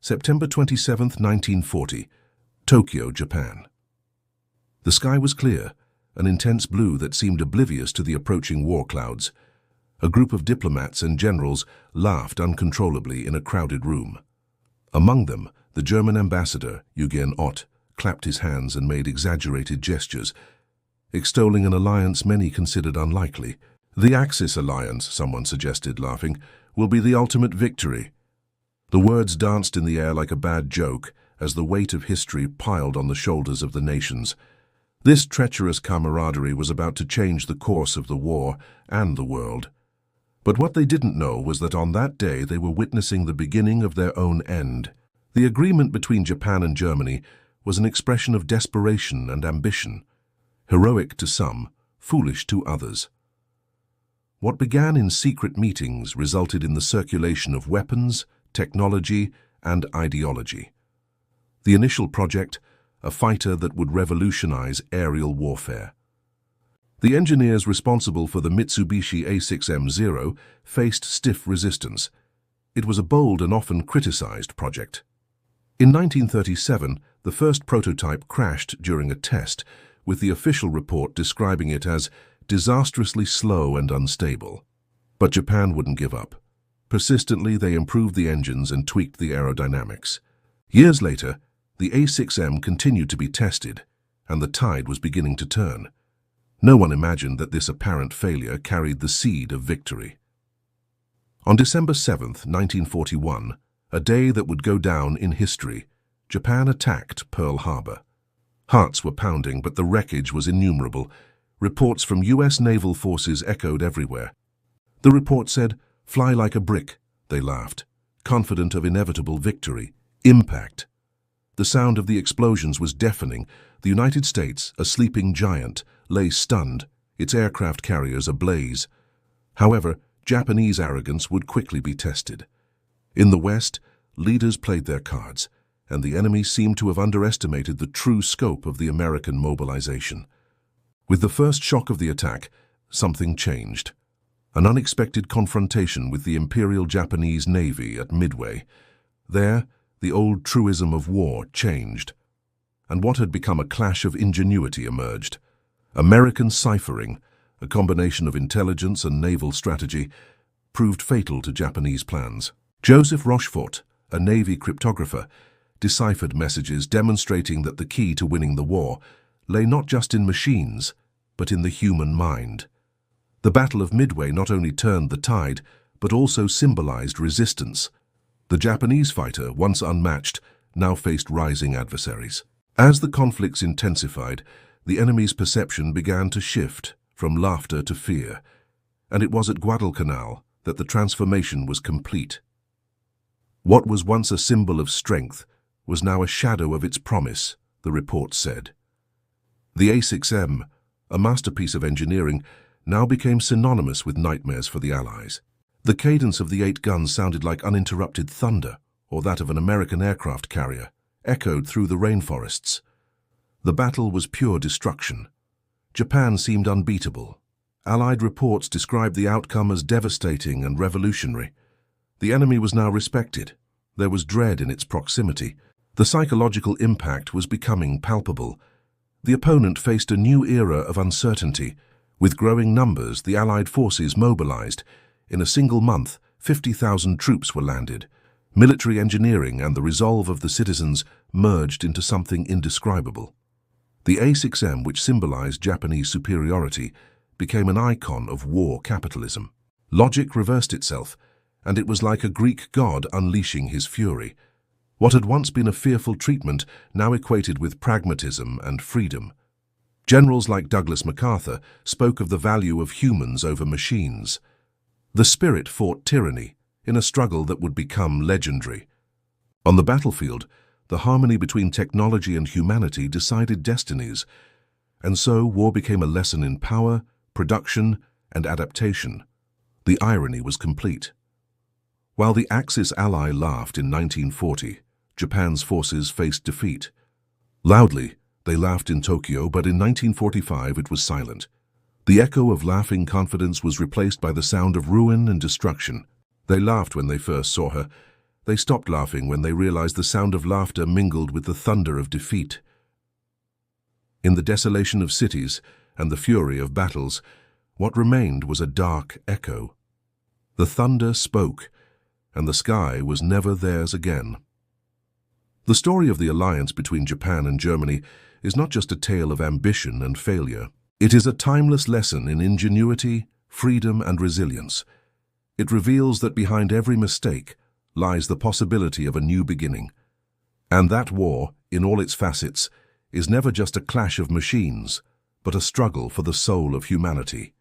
September 27, 1940, Tokyo, Japan. The sky was clear, an intense blue that seemed oblivious to the approaching war clouds. A group of diplomats and generals laughed uncontrollably in a crowded room. Among them, the German ambassador, Eugen Ott, clapped his hands and made exaggerated gestures, extolling an alliance many considered unlikely. "The Axis alliance," someone suggested, laughing, "will be the ultimate victory." The words danced in the air like a bad joke as the weight of history piled on the shoulders of the nations. This treacherous camaraderie was about to change the course of the war and the world. But what they didn't know was that on that day they were witnessing the beginning of their own end. The agreement between Japan and Germany was an expression of desperation and ambition, heroic to some, foolish to others. What began in secret meetings resulted in the circulation of weapons, technology, and ideology. The initial project, a fighter that would revolutionize aerial warfare. The engineers responsible for the Mitsubishi A6M0 faced stiff resistance. It was a bold and often criticized project. In 1937, the first prototype crashed during a test, with the official report describing it as disastrously slow and unstable. But Japan wouldn't give up. Persistently, they improved the engines and tweaked the aerodynamics. Years later, the A6M continued to be tested, and the tide was beginning to turn. No one imagined that this apparent failure carried the seed of victory. On December 7, 1941, a day that would go down in history, Japan attacked Pearl Harbor. Hearts were pounding, but the wreckage was innumerable. Reports from U.S. naval forces echoed everywhere. The report said, "Fly like a brick," they laughed, confident of inevitable victory. Impact. The sound of the explosions was deafening. The United States, a sleeping giant, lay stunned, its aircraft carriers ablaze. However, Japanese arrogance would quickly be tested. In the West, leaders played their cards, and the enemy seemed to have underestimated the true scope of the American mobilization. With the first shock of the attack, something changed. An unexpected confrontation with the Imperial Japanese Navy at Midway. There, the old truism of war changed, and what had become a clash of ingenuity emerged. American ciphering, a combination of intelligence and naval strategy, proved fatal to Japanese plans. Joseph Rochefort, a Navy cryptographer, deciphered messages demonstrating that the key to winning the war lay not just in machines, but in the human mind. The Battle of Midway not only turned the tide, but also symbolized resistance. The Japanese fighter, once unmatched, now faced rising adversaries. As the conflicts intensified, the enemy's perception began to shift from laughter to fear, and it was at Guadalcanal that the transformation was complete. What was once a symbol of strength was now a shadow of its promise, the report said. The A6M, a masterpiece of engineering, now became synonymous with nightmares for the Allies. The cadence of the 8 guns sounded like uninterrupted thunder, or that of an American aircraft carrier, echoed through the rainforests. The battle was pure destruction. Japan seemed unbeatable. Allied reports described the outcome as devastating and revolutionary. The enemy was now respected. There was dread in its proximity. The psychological impact was becoming palpable. The opponent faced a new era of uncertainty. With growing numbers, the Allied forces mobilized. In a single month, 50,000 troops were landed. Military engineering and the resolve of the citizens merged into something indescribable. The A6M, which symbolized Japanese superiority, became an icon of war capitalism. Logic reversed itself, and it was like a Greek god unleashing his fury. What had once been a fearful treatment now equated with pragmatism and freedom. Generals like Douglas MacArthur spoke of the value of humans over machines. The spirit fought tyranny in a struggle that would become legendary. On the battlefield, the harmony between technology and humanity decided destinies, and so war became a lesson in power, production, and adaptation. The irony was complete. While the Axis ally laughed in 1940, Japan's forces faced defeat. Loudly, they laughed in Tokyo, but in 1945 it was silent. The echo of laughing confidence was replaced by the sound of ruin and destruction. They laughed when they first saw her, They stopped laughing when they realized the sound of laughter mingled with the thunder of defeat. In the desolation of cities and the fury of battles, what remained was a dark echo. The thunder spoke, and the sky was never theirs again. The story of the alliance between Japan and Germany is not just a tale of ambition and failure. It is a timeless lesson in ingenuity, freedom, and resilience. It reveals that behind every mistake lies the possibility of a new beginning. And that war, in all its facets, is never just a clash of machines, but a struggle for the soul of humanity.